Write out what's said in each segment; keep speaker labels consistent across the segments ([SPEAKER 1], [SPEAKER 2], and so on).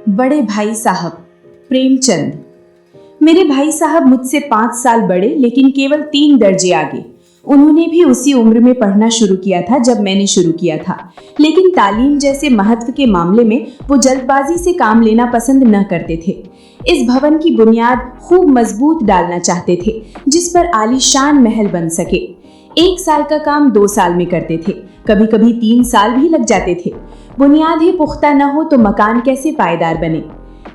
[SPEAKER 1] बड़े भाई साहब प्रेमचंद। मेरे भाई साहब मुझसे 5 साल बड़े, लेकिन केवल 3 दर्जे आगे। उन्होंने भी उसी उम्र में पढ़ना शुरू किया था जब मैंने शुरू किया था, लेकिन तालीम जैसे महत्व के मामले में वो जल्दबाजी से काम लेना पसंद न करते थे। इस भवन की बुनियाद खूब मजबूत डालना चाहते थे, जिस पर आलीशान महल बन सके। 1 साल का काम 2 साल में करते थे, कभी कभी 3 साल भी लग जाते थे। बुनियाद ही पुख्ता न हो तो मकान कैसे पायदार बने।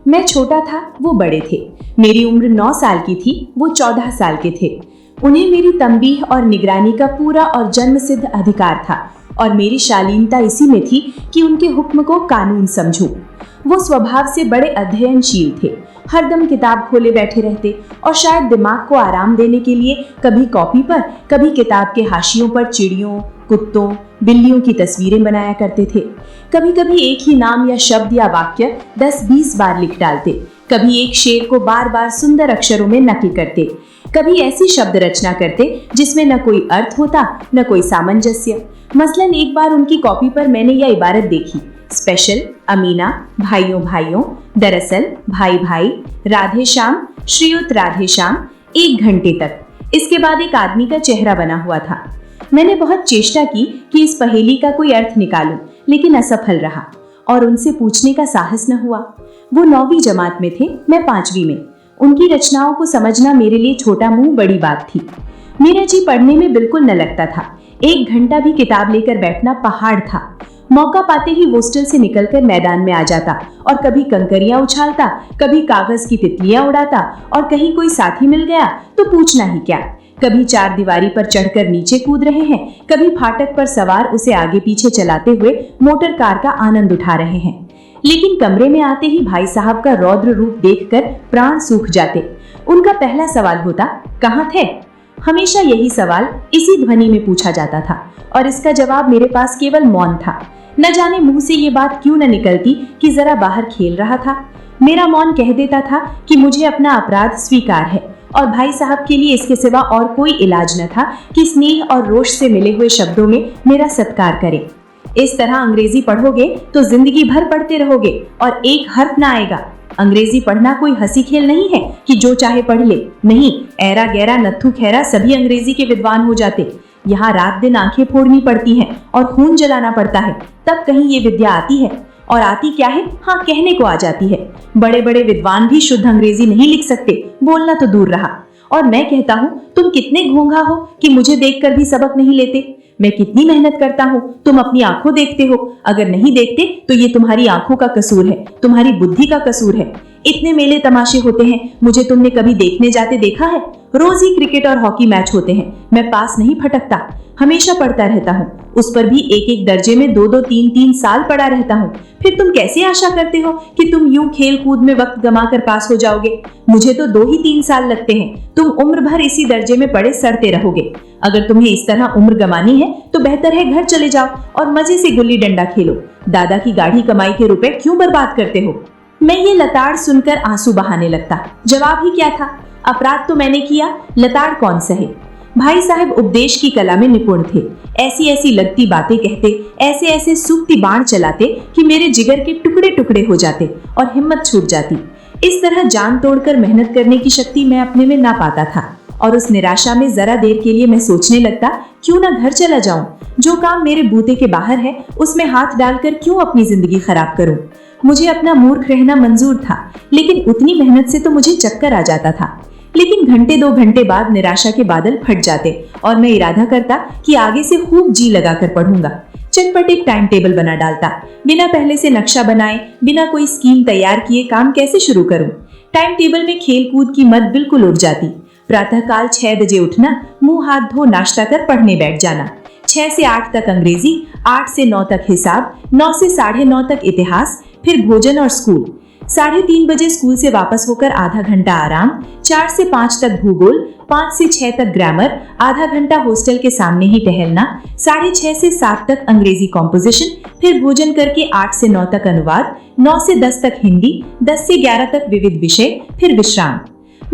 [SPEAKER 1] मैं छोटा था, वो बड़े थे। मेरी उम्र 9 साल की थी, वो 14 साल के थे। उन्हें मेरी तंबीह और निगरानी का पूरा और जन्मसिद्ध अधिकार था, और मेरी शालीनता इसी में थी कि उनके हुक्म को कानून समझूं। वो स्वभाव से बड़े अध्ययनशील थे, हरदम किताब खोले बैठे रहते, और शायद दिमाग को आराम देने के लिए कभी कॉपी पर, कभी किताब के हाशियों पर चिड़ियों, कुत्तों, बिल्लियों की तस्वीरें बनाया करते थे। कभी कभी एक ही नाम या शब्द या वाक्य 10-20 बार लिख डालते। कभी एक शेर को बार बार सुंदर अक्षरों में नकल करते। कभी ऐसी शब्द रचना करते जिसमें न कोई अर्थ होता, न कोई सामंजस्य। मसलन एक बार उनकी कॉपी पर मैंने यह इबारत देखी: स्पेशल, अमीना, भाइयों भाइयों, दरअसल, भाई भाई, राधे श्याम, श्रीयुत राधे श्याम, 1 घंटे तक। इसके बाद एक आदमी का चेहरा बना हुआ था। मैंने बहुत चेष्टा की कि इस पहेली का कोई अर्थ निकालूं, लेकिन असफल रहा और उनसे पूछने का साहस न हुआ। वो 9वीं जमात में थे, मैं 5वीं में। उनकी रचनाओं को समझना मेरे लिए छोटा मुंह बड़ी बात थी। मेरा जी पढ़ने में बिल्कुल न लगता था। 1 घंटा भी किताब लेकर बैठना पहाड़ था। मौका पाते ही हॉस्टल से निकलकर मैदान में आ जाता और कभी कंकरियां उछालता, कभी कागज की तितलियां उड़ाता, और कहीं कोई साथी मिल गया तो पूछना ही क्या। कभी 4 दीवारी पर चढ़कर नीचे कूद रहे हैं, कभी फाटक पर सवार उसे आगे पीछे चलाते हुए मोटर कार का आनंद उठा रहे हैं। लेकिन कमरे में आते ही भाई साहब का रौद्र रूप देखकर प्राण सूख जाते। उनका पहला सवाल होता, कहाँ थे? हमेशा यही सवाल इसी ध्वनि में पूछा जाता था, और इसका जवाब मेरे पास केवल मौन था। न जाने मुंह से ये बात क्यों न निकलती कि जरा बाहर खेल रहा था। मेरा मौन कह देता था कि मुझे अपना अपराध स्वीकार है, और भाई साहब के लिए इसके सिवा और कोई इलाज न था कि स्नेह और रोष से मिले हुए शब्दों में मेरा सत्कार करें। इस तरह अंग्रेजी पढ़ोगे तो जिंदगी भर पढ़ते रहोगे और एक हर्फ ना आएगा। अंग्रेजी पढ़ना कोई हंसी खेल नहीं है कि जो चाहे पढ़ ले। नहीं, ऐरा गैरा नत्थु खैरा सभी अंग्रेजी के विद्वान हो जाते। यहाँ रात दिन आंखें फोड़नी पड़ती हैं और खून जलाना पड़ता है, तब कहीं ये विद्या आती है। और आती क्या है? हाँ, कहने को आ जाती है। बड़े बड़े विद्वान भी शुद्ध अंग्रेजी नहीं लिख सकते, बोलना तो दूर रहा। और मैं कहता हूँ, तुम कितने घोंघा हो कि मुझे देखकर भी सबक नहीं लेते। मैं कितनी मेहनत करता हूँ, तुम अपनी आंखों देखते हो। अगर नहीं देखते तो ये तुम्हारी आंखों का कसूर है, तुम्हारी बुद्धि का कसूर है। इतने मेले तमाशे होते हैं, मुझे तुमने कभी देखने जाते देखा है? रोज ही क्रिकेट और हॉकी मैच होते हैं, मैं पास नहीं फटकता, हमेशा पढ़ता रहता हूँ। उस पर भी 1-1 दर्जे में 2-2, 3-3 साल पढ़ा रहता हूँ। फिर तुम कैसे आशा करते हो कि तुम यूं खेल कूद में वक्त गंवाकर पास हो जाओगे? मुझे तो 2 ही 3 साल लगते हैं, तुम उम्र भर इसी दर्जे में पड़े सड़ते रहोगे। अगर तुम्हें इस तरह उम्र गंवानी है तो बेहतर है घर चले जाओ और मजे से गुल्ली डंडा खेलो। दादा की गाढ़ी कमाई के रुपए क्यों बर्बाद करते हो? मैं ये लताड़ सुनकर आंसू बहाने लगता। जवाब ही क्या था? अपराध तो मैंने किया, लताड़ कौन सहे। भाई साहब उपदेश की कला में निपुण थे। ऐसी ऐसी लगती बातें कहते, ऐसे ऐसे सूखती बाण चलाते कि मेरे जिगर के टुकड़े टुकड़े हो जाते और हिम्मत छूट जाती। इस तरह जान तोड़कर मेहनत करने की शक्ति मैं अपने में ना पाता था, और उस निराशा में जरा देर के लिए मैं सोचने लगता, क्यों ना घर चला जाऊं। जो काम मेरे बूते के बाहर है उसमें हाथ डालकर क्यों अपनी जिंदगी खराब करूं। मुझे अपना मूर्ख रहना मंजूर था, लेकिन उतनी मेहनत से तो मुझे चक्कर आ जाता था। लेकिन घंटे 2 घंटे बाद निराशा के बादल फट जाते और मैं इरादा करता कि आगे से खूब जी लगाकर पढ़ूंगा। चटपट एक टाइम टेबल बना डालता। बिना पहले से नक्शा बनाए, बिना कोई स्कीम तैयार किए काम कैसे शुरू करूं? टाइम टेबल में खेल कूद की मत बिल्कुल उड़ जाती। प्रातःकाल 6 बजे उठना, मुंह हाथ धो नाश्ता कर पढ़ने बैठ जाना। 6 से 8 तक अंग्रेजी, 8 से 9 तक हिसाब, 9 से 9:30 तक इतिहास, फिर भोजन और स्कूल। 3:30 बजे स्कूल से वापस होकर आधा घंटा आराम, 4 से 5 तक भूगोल, 5 से 6 तक ग्रामर, आधा घंटा हॉस्टल के सामने ही टहलना, 6:30 से 7 तक अंग्रेजी कॉम्पोजिशन, फिर भोजन करके 8 से 9 तक अनुवाद, 9 से 10 तक हिंदी, 10 से 11 तक विविध विषय, फिर विश्राम।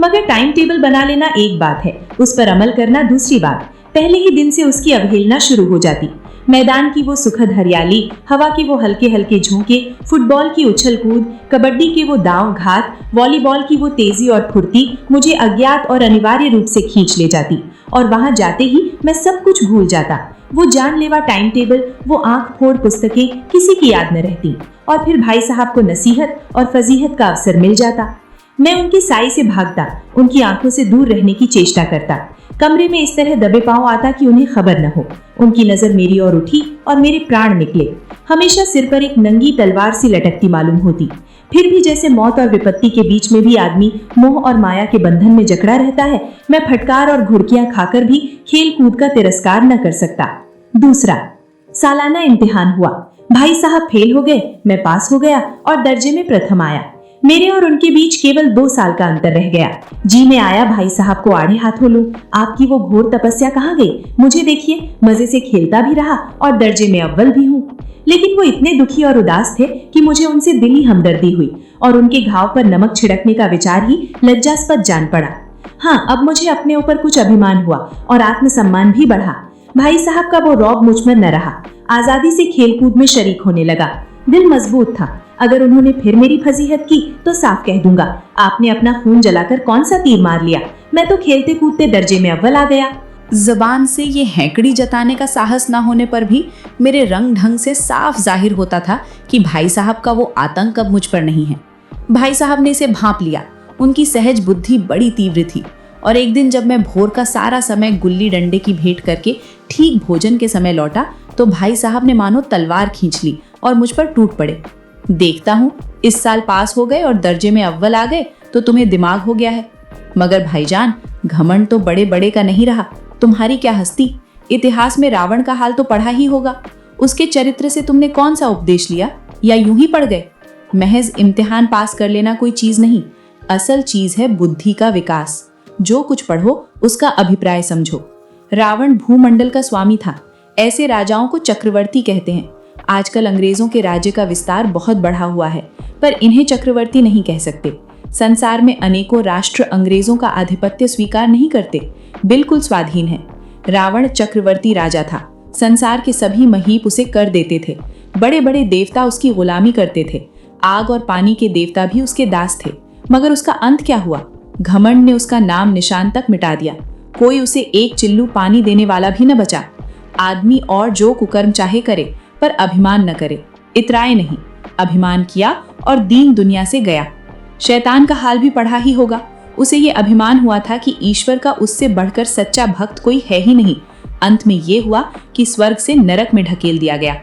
[SPEAKER 1] मगर टाइम टेबल बना लेना एक बात है, उस पर अमल करना दूसरी बात। पहले ही दिन से उसकी अवहेलना शुरू हो जाती। मैदान की वो सुखद हरियाली, हवा के वो हल्के हल्के झोंके, फुटबॉल की उछल कूद, कबड्डी के वो दांव घात, वॉलीबॉल की वो तेजी और फुर्ती मुझे अज्ञात और अनिवार्य रूप से खींच ले जाती। और वहां जाते ही मैं सब कुछ भूल जाता। वो जानलेवा टाइम टेबल, वो आंख फोड़ पुस्तकें किसी की याद न रहती। और फिर भाई साहब को नसीहत और फजीहत का अवसर मिल जाता। मैं उनकी साई से भागता, उनकी आंखों से दूर रहने की चेष्टा करता। कमरे में इस तरह दबे पांव आता कि उन्हें खबर न हो। उनकी नजर मेरी ओर उठी और मेरे प्राण निकले। हमेशा सिर पर एक नंगी तलवार सी लटकती मालूम होती। फिर भी जैसे मौत और विपत्ति के बीच में भी आदमी मोह और माया के बंधन में जकड़ा रहता है, मैं फटकार और घुड़कियां खाकर भी खेल कूद का तिरस्कार न कर सकता। दूसरा, सालाना इम्तिहान हुआ। भाई साहब फेल हो गए, मैं पास हो गया और दर्जे में प्रथम आया। मेरे और उनके बीच केवल 2 साल का अंतर रह गया। जी में आया भाई साहब को आड़े हाथों लूं। आपकी वो घोर तपस्या कहाँ गई? मुझे देखिए, मजे से खेलता भी रहा और दर्जे में अव्वल भी हूँ। लेकिन वो इतने दुखी और उदास थे कि मुझे उनसे दिली हमदर्दी हुई और उनके घाव पर नमक छिड़कने का विचार ही लज्जास्पद जान पड़ा। हाँ, अब मुझे अपने ऊपर कुछ अभिमान हुआ और आत्मसम्मान भी बढ़ा। भाई साहब का वो रौब मुझ में न रहा। आजादी से खेलकूद में शरीक होने लगा। दिल मजबूत था। अगर उन्होंने फिर मेरी फजीहत की तो साफ कह दूंगा, आपने अपना खून जलाकर कौन सा तीर मार लिया? मैं तो खेलते कूदते दर्जे में अव्वल आ गया।
[SPEAKER 2] जबान से ये हैंकड़ी जताने का साहस ना होने पर भी मेरे रंग ढंग से साफ जाहिर होता था कि भाई साहब का वो आतंक अब मुझ पर नहीं है। भाई साहब ने इसे भांप लिया। उनकी सहज बुद्धि बड़ी तीव्र थी और एक दिन जब मैं भोर का सारा समय गुल्ली डंडे की भेंट करके ठीक भोजन के समय लौटा तो भाई साहब ने मानो तलवार खींच ली और मुझ पर टूट पड़े। देखता हूँ इस साल पास हो गए और दर्जे में अव्वल आ गए तो तुम्हें दिमाग हो गया है। मगर भाईजान, घमंड तो बड़े बड़े का नहीं रहा। तुम्हारी क्या हस्ती। इतिहास में रावण का हाल तो पढ़ा ही होगा। उसके चरित्र से तुमने कौन सा उपदेश लिया या यूं ही पढ़ गए? महज इम्तिहान पास कर लेना कोई चीज नहीं, असल चीज है बुद्धि का विकास। जो कुछ पढ़ो उसका अभिप्राय समझो। रावण भूमंडल का स्वामी था। ऐसे राजाओं को चक्रवर्ती कहते हैं। आजकल अंग्रेजों के राज्य का विस्तार बहुत बढ़ा हुआ है, पर इन्हें चक्रवर्ती नहीं कह सकते। संसार में अनेकों राष्ट्र अंग्रेजों का आधिपत्य स्वीकार नहीं करते, बिल्कुल स्वाधीन है। रावण चक्रवर्ती राजा था। संसार के सभी महीप उसे कर देते थे। बड़े बड़े देवता उसकी गुलामी करते थे। आग और पानी के देवता भी उसके दास थे। मगर उसका अंत क्या हुआ? घमंड ने उसका नाम निशान तक मिटा दिया। कोई उसे एक चिल्लू पानी देने वाला भी न बचा। आदमी और जो कुकर्म चाहे करे, पर अभिमान न करे, इतराए नहीं। अभिमान किया और दीन दुनिया से गया। शैतान का हाल भी पढ़ा ही होगा। उसे ये अभिमान हुआ था कि ईश्वर का उससे बढ़कर सच्चा भक्त कोई है ही नहीं। अंत में ये हुआ कि स्वर्ग से नरक में ढकेल दिया गया।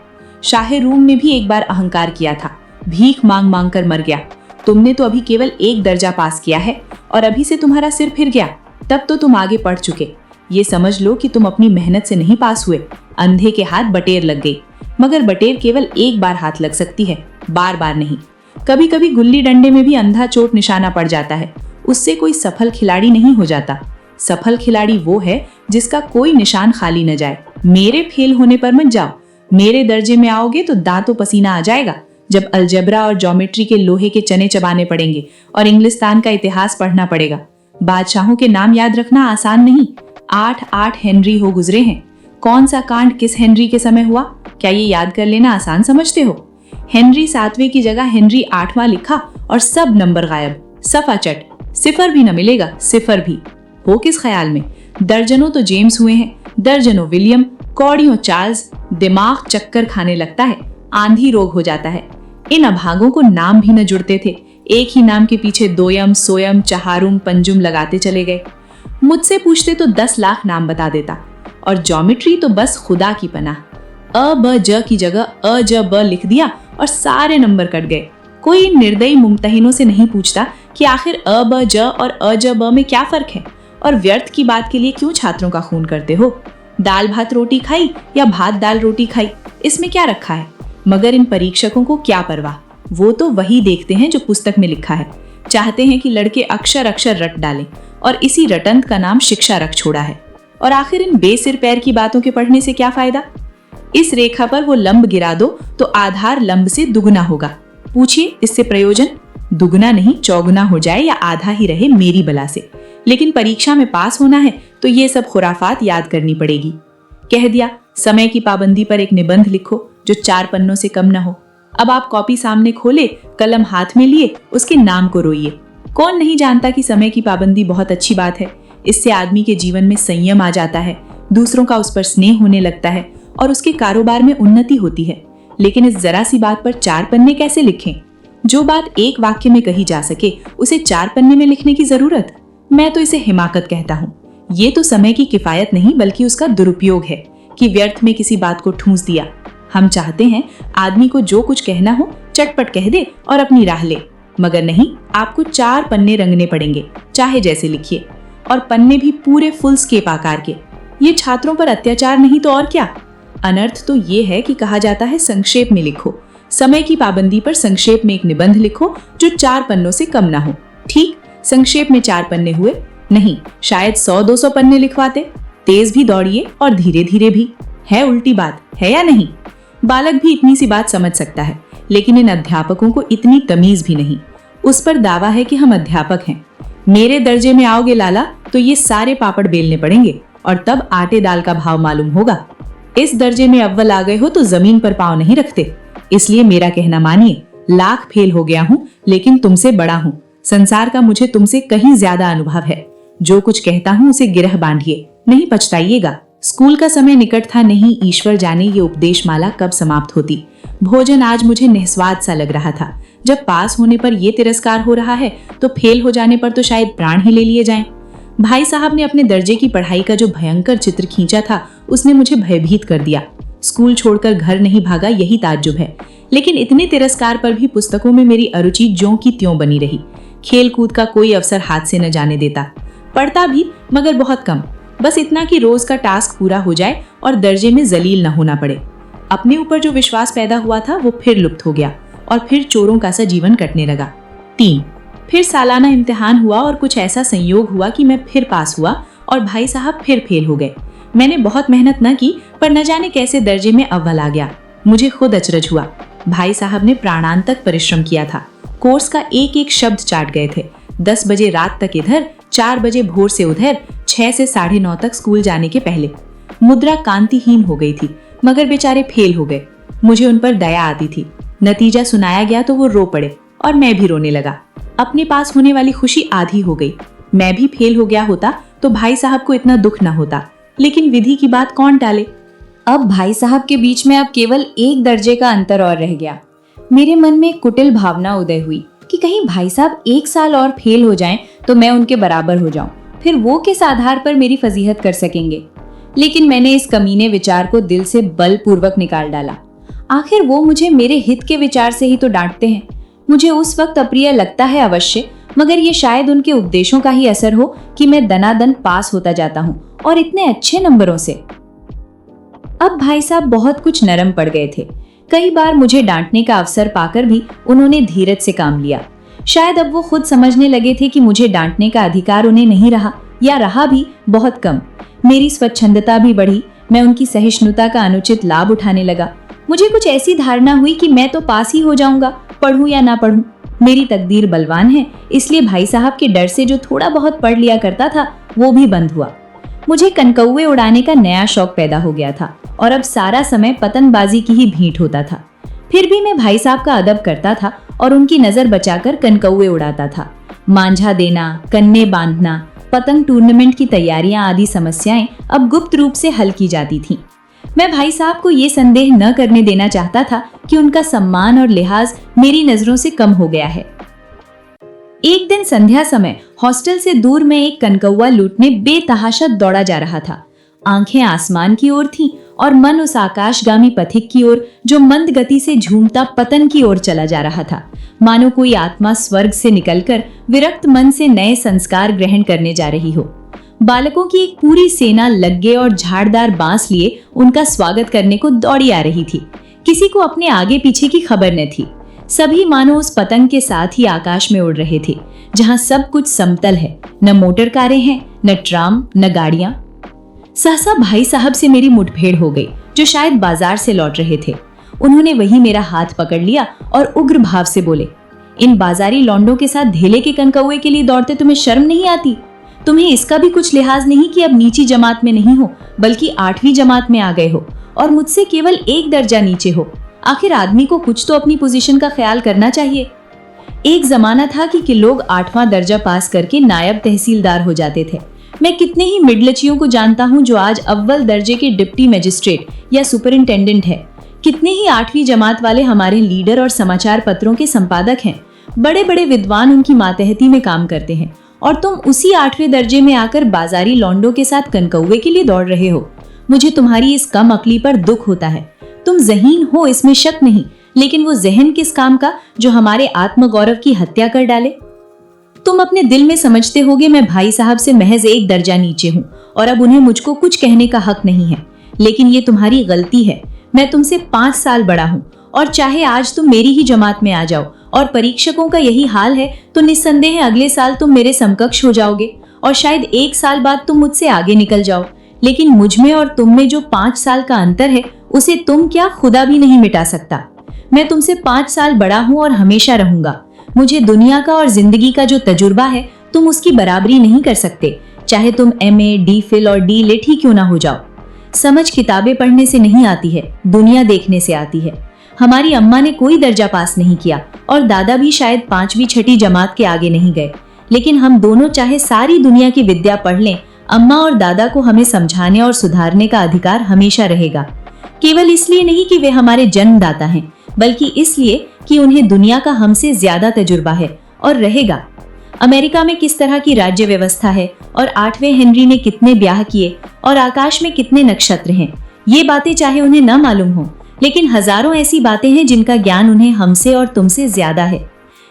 [SPEAKER 2] शाह रूम ने भी एक बार अहंकार किया था, भीख मांग मांग कर मर गया। तुमने तो अभी केवल 1 दर्जा पास किया है और अभी से तुम्हारा सिर फिर गया। तब तो तुम आगे पढ़ चुके। ये समझ लो कि तुम अपनी मेहनत से नहीं पास हुए। अंधे के हाथ बटेर लग गई। मगर बटेर केवल एक बार हाथ लग सकती है, बार बार नहीं। कभी कभी गुल्ली डंडे में भी अंधा चोट निशाना पड़ जाता है। उससे कोई सफल खिलाड़ी नहीं हो जाता। सफल खिलाड़ी वो है जिसका कोई निशान खाली न जाए। मेरे फेल होने पर मत जाओ। मेरे दर्जे में आओगे तो दांतों पसीना आ जाएगा जब अलजेब्रा और ज्योमेट्री के लोहे के चने चबाने पड़ेंगे और इंग्लिस्तान का इतिहास पढ़ना पड़ेगा। बादशाहों के नाम याद रखना आसान नहीं। 8 हेनरी हो गुजरे हैं। कौन सा कांड किस हेनरी के समय हुआ, क्या ये याद कर लेना आसान समझते हो? हेनरी 7वें की जगह हेनरी 8वां लिखा और सब नंबर गायब। सफा चट, सिफर भी न मिलेगा, सिफर भी। हो किस ख्याल में? दर्जनों तो जेम्स हुए हैं, दर्जनों विलियम, कौड़ियों चार्ल्स। दिमाग चक्कर खाने लगता है, आंधी रोग हो जाता है। इन अभागों को नाम भी न जुड़ते थे। एक ही नाम के पीछे दोयम, सोयम, चहारुम, पंजुम लगाते चले गए। मुझसे पूछते तो 10 लाख नाम बता देता। और ज्योमेट्री तो बस खुदा की पनाह। अ ब ज की जगह अ ज ब लिख दिया और सारे नंबर कट गए। कोई इन निर्दयी मुमतहिनों से नहीं पूछता कि आखिर अ ब ज और अ ज ब में क्या फर्क है और व्यर्थ की बात के लिए क्यों छात्रों का खून करते हो? दाल भात रोटी खाई या भात दाल रोटी खाई, इसमें क्या रखा है? मगर इन परीक्षकों को क्या परवाह। वो तो वही देखते हैं जो पुस्तक में लिखा है। चाहते हैं कि लड़के अक्षर अक्षर रट डालें और इसी रटंत का नाम शिक्षा रख छोड़ा है। और आखिर इन बेसिर पैर की बातों के पढ़ने से क्या फायदा? इस रेखा पर वो लंब गिरा दो तो आधार लंब से दुगना होगा। पूछिए इससे प्रयोजन? दुगना नहीं, चौगुना हो जाए या आधा ही रहे मेरी बला से। लेकिन परीक्षा में पास होना है तो ये सब खुराफात याद करनी पड़ेगी।
[SPEAKER 1] कह दिया समय की पाबंदी पर एक निबंध लिखो जो 4 पन्नों से कम न हो। अब आप कॉपी सामने खोले, कलम हाथ में लिए, उसके नाम को रोइए। कौन नहीं जानता कि समय की पाबंदी बहुत अच्छी बात है। इससे आदमी के जीवन में संयम आ जाता है, दूसरों का उस पर स्नेह होने लगता है और उसके कारोबार में उन्नति होती है। लेकिन इस जरा सी बात पर 4 पन्ने कैसे लिखें? जो बात एक वाक्य में कही जा सके उसे 4 पन्ने में लिखने की जरूरत? मैं तो इसे हिमाकत कहता हूँ। ये तो समय की किफायत नहीं बल्कि उसका दुरुपयोग है कि व्यर्थ में किसी बात को ठूंस दिया। हम चाहते हैं आदमी को जो कुछ कहना हो चटपट कह दे और अपनी राह ले, मगर नहीं, आपको 4 पन्ने रंगने पड़ेंगे, चाहे जैसे लिखिए, और पन्ने भी पूरे फुल स्केप आकार के। ये छात्रों पर अत्याचार नहीं तो और क्या? अनर्थ तो ये है कि कहा जाता है संक्षेप में लिखो। समय की पाबंदी पर संक्षेप में एक निबंध लिखो जो 4 पन्नों से कम ना हो। ठीक, संक्षेप में 4 पन्ने हुए? नहीं, शायद 100-200 पन्ने लिखवाते। तेज भी दौड़िए और धीरे धीरे भी। है उल्टी बात, है या नहीं? बालक भी इतनी सी बात समझ सकता है, लेकिन इन अध्यापकों को इतनी तमीज भी नहीं। उस पर दावा है कि हम अध्यापक हैं। मेरे दर्जे में आओगे लाला तो ये सारे पापड़ बेलने पड़ेंगे और तब आटे दाल का भाव मालूम होगा। इस दर्जे में अव्वल आ गए हो तो जमीन पर पांव नहीं रखते। इसलिए मेरा कहना मानिए, लाख फेल हो गया हूँ लेकिन तुमसे बड़ा हूँ। संसार का मुझे तुमसे कहीं ज्यादा अनुभव है। जो कुछ कहता हूँ उसे गिरह बांधिए, नहीं पछताइएगा। स्कूल का समय निकट था, नहीं ईश्वर जाने ये उपदेश माला कब समाप्त होती। भोजन आज मुझे निस्वाद सा लग रहा था। जब पास होने पर ये तिरस्कार हो रहा है तो फेल हो जाने पर तो शायद प्राण ही ले लिए जाएं। भाई साहब ने अपने दर्जे की पढ़ाई का जो भयंकर चित्र खींचा था उसने मुझे भयभीत कर दिया। स्कूल छोड़कर घर नहीं भागा, यही ताज्जुब है। लेकिन इतने तिरस्कार पर भी पुस्तकों में मेरी अरुचि ज्यों की त्यों बनी रही। खेल कूद का कोई अवसर हाथ से न जाने देता। पढ़ता भी मगर बहुत कम, बस इतना कि रोज का टास्क पूरा हो जाए और दर्जे में जलील न होना पड़े। अपने ऊपर जो विश्वास पैदा हुआ था वो फिर लुप्त हो गया और फिर चोरों का सा जीवन कटने लगा। 3, फिर सालाना इम्तिहान हुआ और कुछ ऐसा संयोग हुआ कि मैं फिर पास हुआ और भाई साहब फिर फेल हो गए। मैंने बहुत मेहनत न की पर न जाने कैसे दर्जे में अव्वल आ गया। मुझे खुद अचरज हुआ। भाई साहब ने प्राणांतक परिश्रम किया था। कोर्स का एक एक शब्द चाट गए थे। 10 बजे रात तक इधर, 4 बजे भोर से उधर, 6 से 9:30 तक स्कूल जाने के पहले। मुद्रा कांतिहीन हो गई थी मगर बेचारे फेल हो गए। मुझे उन पर दया आती थी। नतीजा सुनाया गया तो वो रो पड़े और मैं भी रोने लगा। अपने पास होने वाली खुशी आधी हो गई। मैं भी फेल हो गया होता तो भाई साहब को इतना दुख न होता, लेकिन विधि की बात कौन टाले।
[SPEAKER 2] अब भाई साहब के बीच में अब केवल एक दर्जे का अंतर और रह गया। मेरे मन में एक कुटिल भावना उदय हुई कि कहीं भाई साहब 1 साल और फेल हो जाएं तो मैं उनके बराबर हो जाऊं, फिर वो किस आधार पर मेरी फजीहत कर सकेंगे। लेकिन मैंने इस कमीने विचार को दिल से बलपूर्वक निकाल डाला। आखिर वो मुझे मेरे हित के विचार से ही तो डांटते हैं। मुझे उस वक्त अप्रिय लगता है अवश्य, मगर ये शायद उनके उपदेशों का ही असर हो कि मैं दनादन पास होता जाता हूँ और इतने अच्छे नंबरों से। अब भाई साहब बहुत कुछ नरम पड़ गए थे। कई बार मुझे डांटने का अवसर पाकर भी उन्होंने धीरज से काम लिया। शायद अब वो खुद समझने लगे थे कि मुझे डांटने का अधिकार उन्हें नहीं रहा, या रहा भी बहुत कम। मेरी स्वच्छंदता भी बढ़ी। मैं उनकी सहिष्णुता का अनुचित लाभ उठाने लगा। मुझे कुछ ऐसी धारणा हुई कि मैं तो पास ही हो जाऊंगा, पढ़ूं या ना पढ़ूं। मेरी तकदीर बलवान है, इसलिए भाई साहब के डर से जो थोड़ा बहुत पढ़ लिया करता था वो भी बंद हुआ। मुझे कनकौवे उड़ाने का नया शौक पैदा हो गया था और अब सारा समय पतंगबाजी की ही भेंट होता था। फिर भी मैं भाई साहब का अदब करता था और उनकी नजर बचाकर कनकौवे उड़ाता था। मांझा देना, कन्ने बांधना, पतंग टूर्नामेंट की तैयारियां आदि समस्याएं अब गुप्त रूप से हल की जाती थीं। मैं भाई साहब को ये संदेह न करने देना चाहता था कि उनका सम्मान और लिहाज मेरी नजरों से कम हो गया है। एक दिन संध्या समय हॉस्टल से दूर में एक कनकौवा लूटने बेतहाशा दौड़ा जा रहा था। आंखें आसमान की ओर थीं और मन उस आकाशगामी पथिक की ओर जो मंद गति से झूमता पतन की ओर चला जा रहा था। मानो कोई आत्मा स्वर्ग से निकलकर विरक्त मन से नए संस्कार ग्रहण करने जा रही हो। बालकों की एक पूरी सेना लग्गे और झाड़दार बांस लिए उनका स्वागत करने को दौड़ी आ रही थी। किसी को अपने आगे पीछे की खबर न थी। सभी मानो उस पतंग के साथ ही आकाश में उड़ रहे थे, जहां सब कुछ समतल है। न मोटर कारें हैं, न ट्राम, न गाड़ियां। सहसा भाई साहब से मेरी मुठभेड़ हो गई, जो शायद बाजार से लौट रहे थे। उन्होंने वही मेरा हाथ पकड़ लिया और उग्र भाव से बोले, इन बाजारी लौंडों के साथ धेले के कनकौवे के लिए दौड़ते तुम्हें शर्म नहीं आती?
[SPEAKER 1] तुम्हें इसका भी कुछ लिहाज नहीं कि अब नीची जमात में नहीं हो बल्कि 8वीं जमात में आ गए हो और मुझसे केवल 1 दर्जा नीचे हो। आखिर आदमी को कुछ तो अपनी पोजीशन का ख्याल करना चाहिए। एक जमाना था कि लोग 8वां दर्जा पास करके नायब तहसीलदार हो जाते थे। मैं कितने ही मिडलचियों को जानता हूँ जो आज अव्वल दर्जे के डिप्टी मजिस्ट्रेट या सुपरिंटेंडेंट है। कितने ही 8वीं जमात वाले हमारे लीडर और समाचार पत्रों के संपादक हैं। बड़े बड़े विद्वान उनकी मातहती में काम करते हैं और तुम उसी 8वें दर्जे में आकर बाजारी लौंडों के साथ कनकौवे के लिए दौड़ रहे हो। मुझे तुम्हारी इस कम अक्ली पर दुख होता है। तुम ज़हीन हो, इसमें शक नहीं, लेकिन वो ज़हन किस काम का जो हमारे आत्मगौरव की हत्या कर डाले। तुम अपने दिल में समझते होगे मैं भाई साहब से महज 1 दर्जा नीचे हूँ और अब उन्हें मुझको कुछ कहने का हक नहीं है, लेकिन ये तुम्हारी गलती है। मैं तुमसे 5 साल बड़ा हूँ और चाहे आज तुम मेरी ही जमात में आ जाओ और परीक्षकों का यही हाल है तो निस्संदेह अगले साल तुम मेरे समकक्ष हो जाओगे और शायद 1 साल बाद तुम मुझसे आगे निकल जाओ। लेकिन मुझ में और तुम में जो 5 साल का अंतर है उसे तुम क्या खुदा भी नहीं मिटा सकता। मैं तुमसे 5 साल बड़ा हूँ और हमेशा रहूंगा। मुझे दुनिया का और जिंदगी का जो तजुर्बा है तुम उसकी बराबरी नहीं कर सकते, चाहे तुम MA, DPhil और D.Lit ही क्यों ना हो जाओ। समझ किताबें पढ़ने से नहीं आती है, दुनिया देखने से आती है। हमारी अम्मा ने कोई दर्जा पास नहीं किया और दादा भी शायद 5वीं 6ठी जमात के आगे नहीं गए, लेकिन हम दोनों चाहे सारी दुनिया की विद्या पढ़ लें, अम्मा और दादा को हमें समझाने और सुधारने का अधिकार हमेशा रहेगा। केवल इसलिए नहीं कि वे हमारे जन्मदाता हैं, बल्कि इसलिए कि उन्हें दुनिया का हमसे ज्यादा तजुर्बा है और रहेगा। अमेरिका में किस तरह की राज्य व्यवस्था है और 8वें हेनरी ने कितने ब्याह किए और आकाश में कितने नक्षत्र हैं, ये बातें चाहे उन्हें न मालूम हो, लेकिन हजारों ऐसी बातें हैं जिनका ज्ञान उन्हें हमसे और तुमसे ज्यादा है।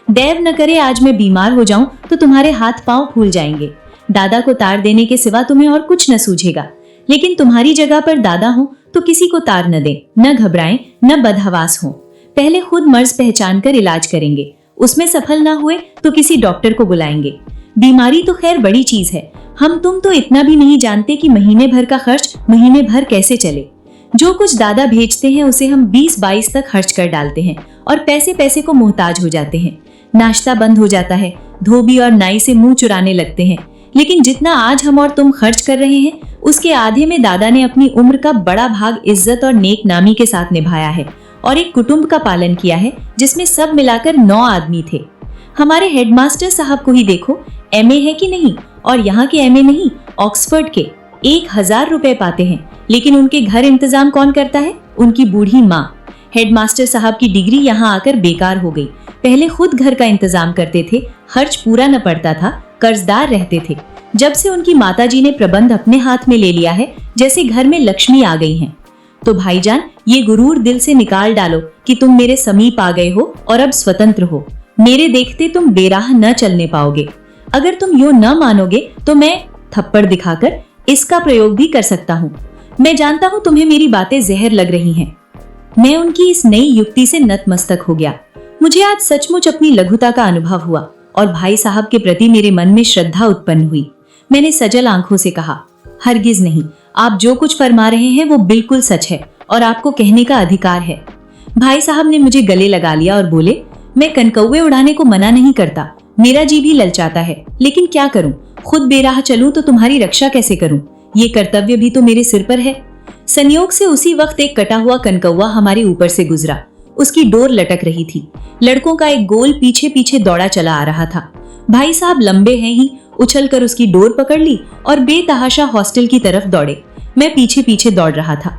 [SPEAKER 1] दैव न करे आज मैं बीमार हो जाऊं तो तुम्हारे हाथ पांव फूल जाएंगे। दादा को तार देने के सिवा तुम्हें और कुछ न सूझेगा, लेकिन तुम्हारी जगह पर दादा हो तो किसी को तार न दें, न घबराएं, न बदहवास हो। पहले खुद मर्ज पहचान कर इलाज करेंगे, उसमें सफल न हुए तो किसी डॉक्टर को बुलाएंगे। बीमारी तो खैर बड़ी चीज है, हम तुम तो इतना भी नहीं जानते कि महीने भर का खर्च महीने भर कैसे चले। जो कुछ दादा भेजते हैं उसे हम 20-22 तक खर्च कर डालते हैं और पैसे पैसे को मोहताज हो जाते हैं। नाश्ता बंद हो जाता है, धोबी और नाई से मुंह चुराने लगते हैं। लेकिन जितना आज हम और तुम खर्च कर रहे हैं उसके आधे में दादा ने अपनी उम्र का बड़ा भाग इज्जत और नेक नामी के साथ निभाया है और एक कुटुंब का पालन किया है जिसमें सब मिलाकर 9 आदमी थे। हमारे हेडमास्टर साहब को ही देखो, MA है कि नहीं, और यहाँ के MA नहीं, ऑक्सफोर्ड के 1000 रुपए पाते हैं, लेकिन उनके घर इंतजाम कौन करता है? उनकी बूढ़ी माँ। हेडमास्टर साहब की डिग्री यहाँ आकर बेकार हो गई। पहले खुद घर का इंतजाम करते थे, खर्च पूरा न पड़ता था, कर्जदार रहते थे। जब से उनकी माताजी ने प्रबंध अपने हाथ में ले लिया है, जैसे घर में लक्ष्मी आ गई हैं। तो भाईजान, ये गुरूर दिल से निकाल डालो कि तुम मेरे समीप आ गए हो और अब स्वतंत्र हो। मेरे देखते तुम बेराह न चलने पाओगे। अगर तुम यूं न मानोगे तो मैं थप्पड़ दिखाकर इसका प्रयोग भी कर सकता हूँ। मैं जानता हूँ तुम्हें मेरी बातें जहर लग रही हैं। मैं उनकी इस नई युक्ति से नतमस्तक हो गया। मुझे आज सचमुच अपनी लघुता का अनुभव हुआ और भाई साहब के प्रति मेरे मन में श्रद्धा उत्पन्न हुई। मैंने सजल आंखों से कहा, हरगिज नहीं, आप जो कुछ फरमा रहे हैं वो बिल्कुल सच है और आपको कहने का अधिकार है। भाई साहब ने मुझे गले लगा लिया और बोले, मैं कनकौवे उड़ाने को मना नहीं करता, मेरा जी भी ललचाता है, लेकिन क्या करूं? खुद बेराह चलूं तो तुम्हारी रक्षा कैसे करूं? ये कर्तव्य भी तो मेरे सिर पर है। संयोग से उसी वक्त एक कटा हुआ कनकौवा हमारे ऊपर से गुजरा। उसकी डोर लटक रही थी। लड़कों का एक गोल पीछे पीछे दौड़ा चला आ रहा था। भाई साहब लंबे हैं ही, उछलकर उसकी डोर पकड़ ली और बेतहाशा हॉस्टल की तरफ दौड़े। मैं पीछे पीछे दौड़ रहा था।